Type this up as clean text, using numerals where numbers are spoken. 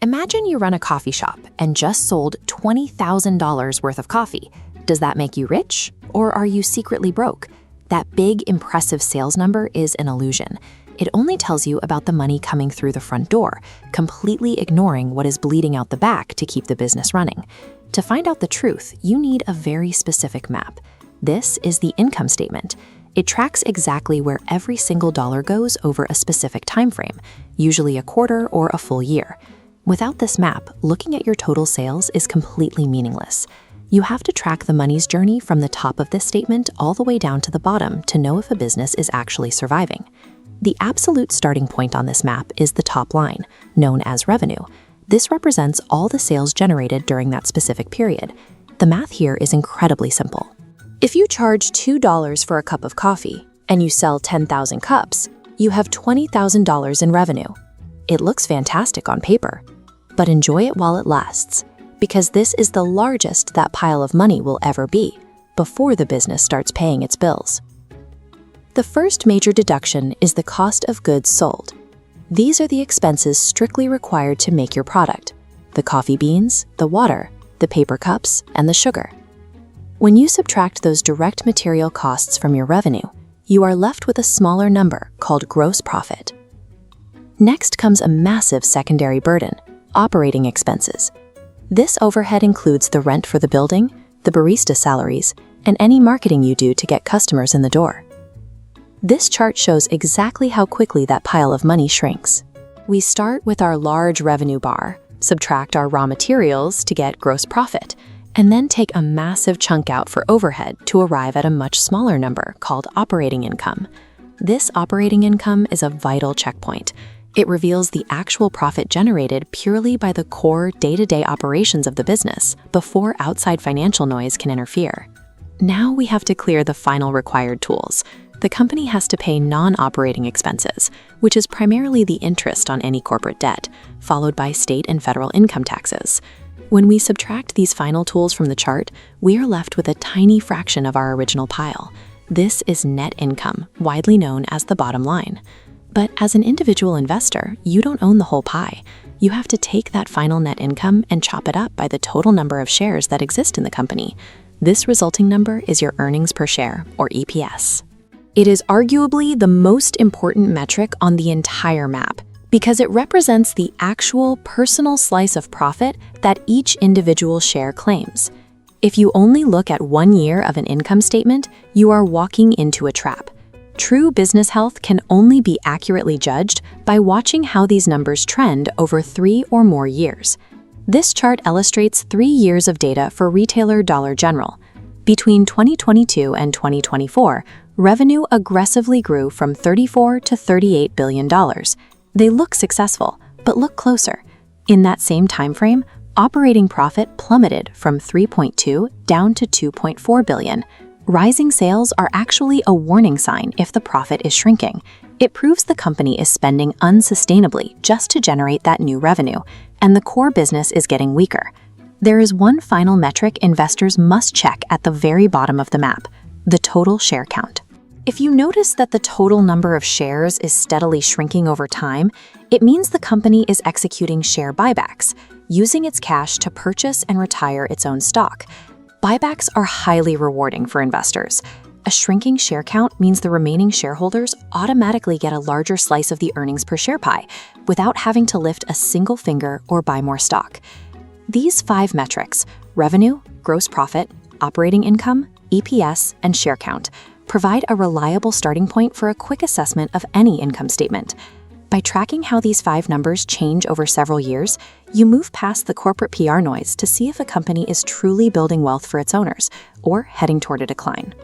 Imagine you run a coffee shop and just sold $20,000 worth of coffee. Does that make you rich, or are you secretly broke? That big, impressive sales number is an illusion. It only tells you about the money coming through the front door, completely ignoring what is bleeding out the back to keep the business running. To find out the truth, you need a very specific map. This is the income statement. It tracks exactly where every single dollar goes over a specific time frame, usually a quarter or a full year. Without this map, looking at your total sales is completely meaningless. You have to track the money's journey from the top of this statement all the way down to the bottom to know if a business is actually surviving. The absolute starting point on this map is the top line, known as revenue. This represents all the sales generated during that specific period. The math here is incredibly simple. If you charge $2 for a cup of coffee and you sell 10,000 cups, you have $20,000 in revenue. It looks fantastic on paper, but enjoy it while it lasts, because this is the largest that pile of money will ever be before the business starts paying its bills. The first major deduction is the cost of goods sold. These are the expenses strictly required to make your product: the coffee beans, the water, the paper cups, and the sugar. When you subtract those direct material costs from your revenue, you are left with a smaller number called gross profit. Next comes a massive secondary burden: operating expenses. This overhead includes the rent for the building, the barista salaries, and any marketing you do to get customers in the door. This chart shows exactly how quickly that pile of money shrinks. We start with our large revenue bar, subtract our raw materials to get gross profit, and then take a massive chunk out for overhead to arrive at a much smaller number called operating income. This operating income is a vital checkpoint. It reveals the actual profit generated purely by the core day-to-day operations of the business before outside financial noise can interfere. Now we have to clear the final required tools. The company has to pay non-operating expenses, which is primarily the interest on any corporate debt, followed by state and federal income taxes. When we subtract these final tools from the chart, we are left with a tiny fraction of our original pile. This is net income, widely known as the bottom line. But as an individual investor, you don't own the whole pie. You have to take that final net income and chop it up by the total number of shares that exist in the company. This resulting number is your earnings per share, or EPS. It is arguably the most important metric on the entire map because it represents the actual personal slice of profit that each individual share claims. If you only look at 1 year of an income statement, you are walking into a trap. True business health can only be accurately judged by watching how these numbers trend over 3 or more years. This chart illustrates 3 years of data for retailer Dollar General. Between 2022 and 2024, revenue aggressively grew from $34 to $38 billion. They look successful, but look closer. In that same time frame, operating profit plummeted from $3.2 down to $2.4 billion. Rising sales are actually a warning sign if the profit is shrinking. It proves the company is spending unsustainably just to generate that new revenue, and the core business is getting weaker. There is one final metric investors must check at the very bottom of the map: the total share count. If you notice that the total number of shares is steadily shrinking over time, it means the company is executing share buybacks, using its cash to purchase and retire its own stock. Buybacks are highly rewarding for investors. A shrinking share count means the remaining shareholders automatically get a larger slice of the earnings per share pie without having to lift a single finger or buy more stock. These 5 metrics: revenue, gross profit, operating income, EPS, and share count provide a reliable starting point for a quick assessment of any income statement. By tracking how these 5 numbers change over several years, you move past the corporate PR noise to see if a company is truly building wealth for its owners or heading toward a decline.